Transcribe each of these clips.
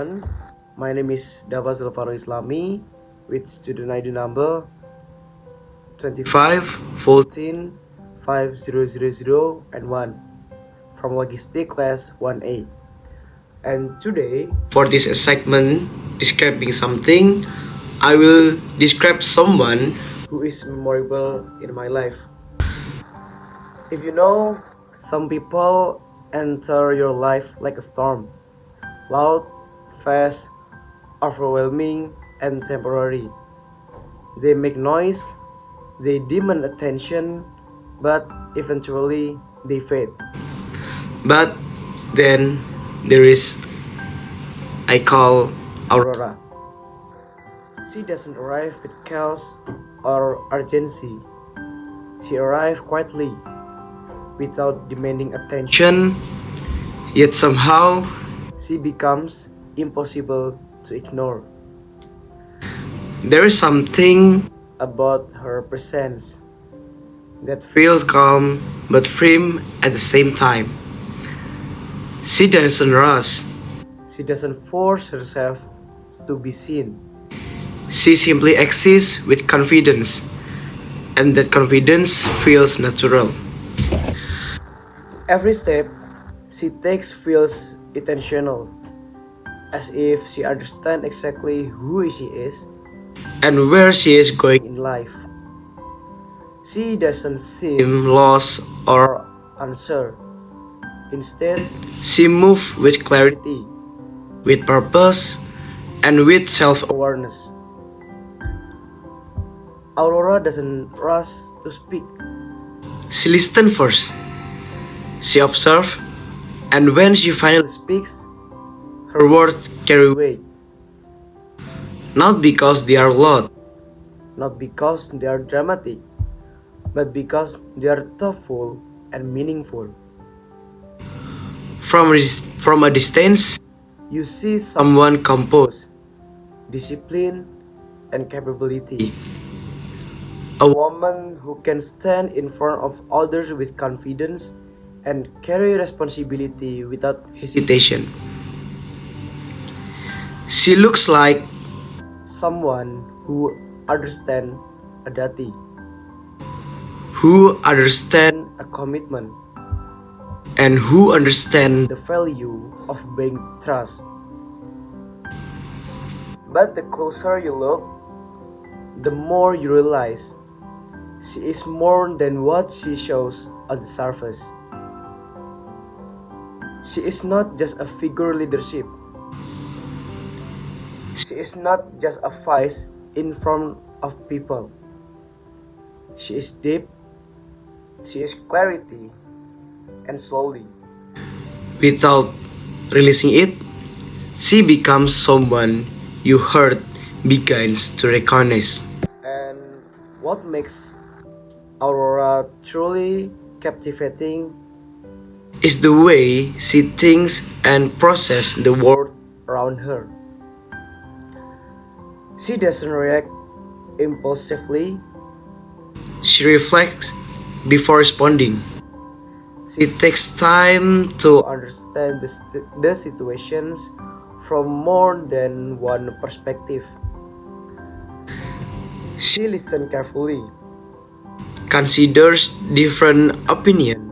everyone. My name is Dava Zulfano Islami with student ID number 25 14 5000 and 1 from Logistic class 1A. And today, for this segment describing something, I will describe someone who is memorable in my life. If you know, some people enter your life like a storm, loud, fast, overwhelming, and temporary. They make noise, they demand attention, but eventually they fade. But then there is, I call Aurora. She doesn't arrive with chaos or urgency. She arrives quietly, without demanding attention, yet somehow she becomes impossible to ignore. There is something about her presence that feels calm but firm at the same time. She doesn't rush. She doesn't force herself to be seen. She simply exists with confidence, and that confidence feels natural. Every step she takes feels intentional, as if she understands exactly who she is and where she is going in life. She doesn't seem lost or unsure. Instead, she moves with clarity, with purpose, and with self-awareness. Aurora doesn't rush to speak. She listens first. She observes, and when she finally speaks, her words carry weight. Not because they are loud, not because they are dramatic, but because they are thoughtful and meaningful. From a distance, you see someone composed, discipline, and capability. A woman who can stand in front of others with confidence and carry responsibility without hesitation. She looks like someone who understands a duty, who understands a commitment, and who understands the value of being trusted. But the closer you look, the more you realize she is more than what she shows on the surface. She is not just a figure leadership. She is not just a voice in front of people. She is deep, she is clarity, and slowly, without releasing it, she becomes someone you heard begins to recognize. And what makes Aurora truly captivating is the way she thinks and processes the world around her. She doesn't react impulsively. She reflects before responding. She takes time to understand the situations from more than one perspective. She listens carefully, considers different opinions,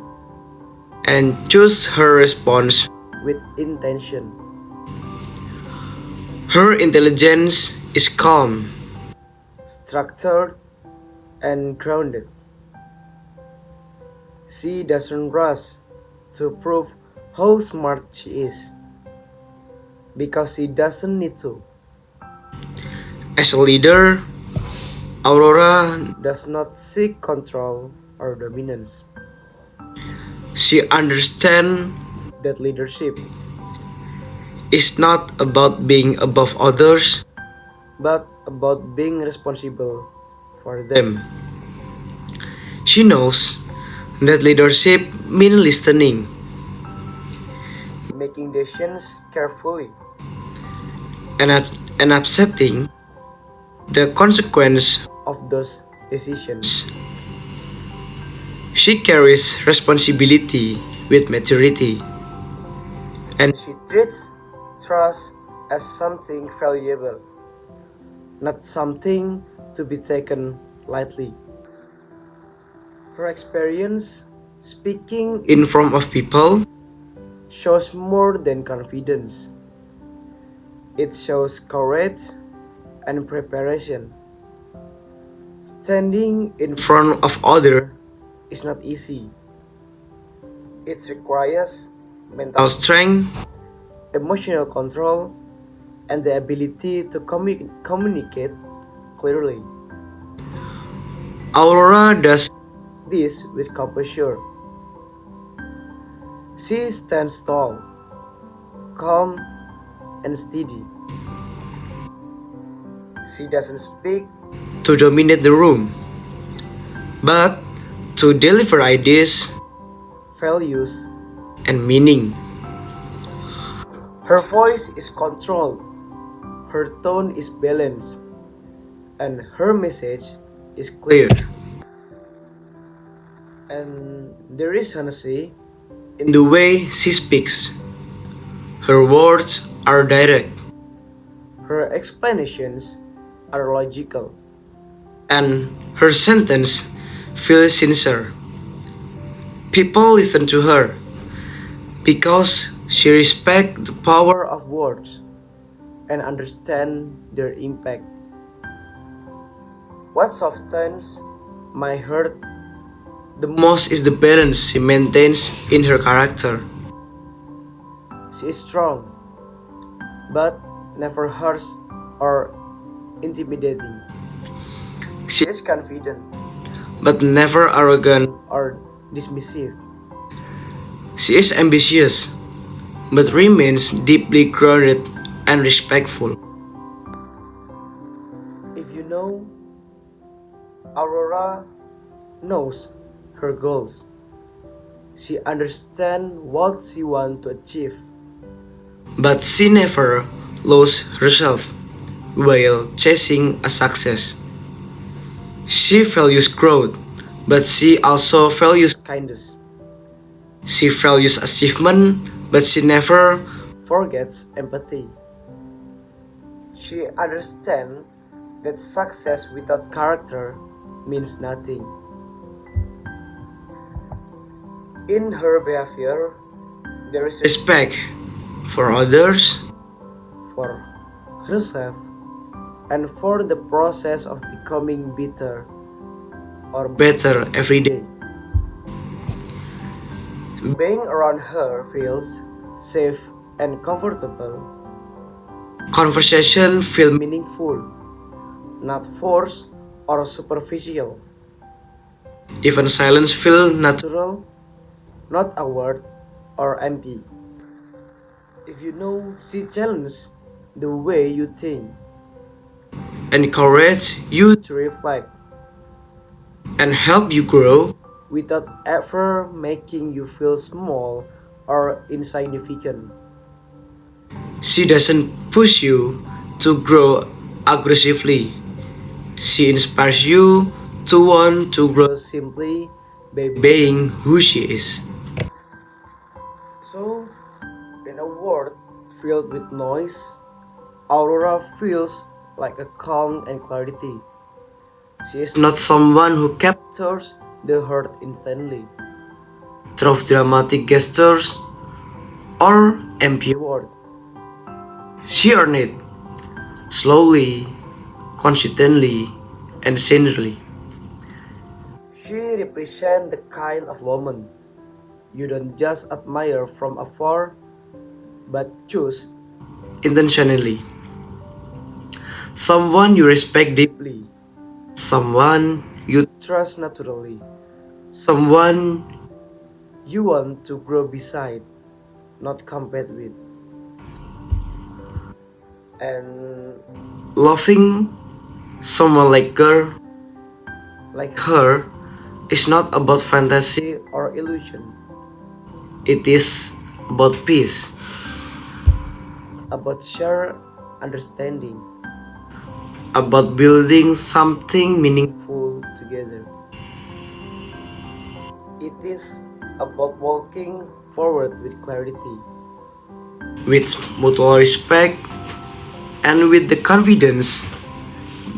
and chooses her response with intention. Her intelligence is calm, structured, and grounded. She doesn't rush to prove how smart she is, because she doesn't need to. As a leader, Aurora does not seek control or dominance. She understands that leadership is not about being above others, but about being responsible for them. She knows that leadership means listening, making decisions carefully, and accepting the consequence of those decisions. She carries responsibility with maturity, and she treats trust as something valuable, not something to be taken lightly. Her experience speaking in front of people shows more than confidence. It shows courage and preparation. Standing in front of others is not easy. It requires mental strength, emotional control, and the ability to communicate clearly. Aurora does this with composure. She stands tall, calm, and steady. She doesn't speak to dominate the room, but to deliver ideas, values, and meaning. Her voice is controlled, her tone is balanced, and her message is clear. And there is honesty in the way she speaks. Her words are direct. Her explanations are logical. And her sentence feels sincere. People listen to her because she respects the power of words and understands their impact. What softens my heart the most is the balance she maintains in her character. She is strong, but never harsh or intimidating. She is confident, but never arrogant or dismissive. She is ambitious, but remains deeply grounded and respectful. If you know, Aurora knows her goals. She understands what she wants to achieve. But she never loses herself while chasing a success. She values growth, but she also values kindness. She values achievement, but she never forgets empathy. She understands that success without character means nothing. In her behavior, there is respect for others, for herself, and for the process of becoming better or better every day. Being around her feels safe and comfortable. Conversation feels meaningful, not forced or superficial. Even silence feels natural, not awkward or empty. If you know, she challenges the way you think, encourage you to reflect, and help you grow without ever making you feel small or insignificant. She doesn't push you to grow aggressively. She inspires you to want to grow simply by being who she is. So, in a world filled with noise, Aurora feels like a calm and clarity. She is not someone who captures the heart instantly through dramatic gestures or empty words. She earned it slowly, consistently, and sincerely. She represents the kind of woman you don't just admire from afar, but choose intentionally. Someone you respect deeply, someone you trust naturally, someone you want to grow beside, not compete with. And loving someone like her, is not about fantasy or illusion. It is about peace, about shared understanding, about building something meaningful together. It is about walking forward with clarity, with mutual respect, and with the confidence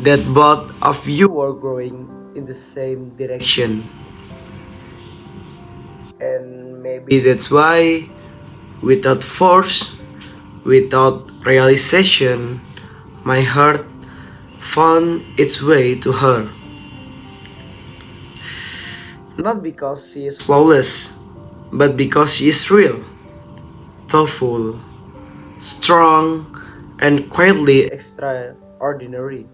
that both of you are growing in the same direction. And maybe that's why, without force, without realization, my heart found its way to her. Not because she is flawless, but because she is real, thoughtful, strong, and quietly extraordinary.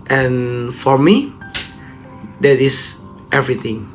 And for me, that is everything.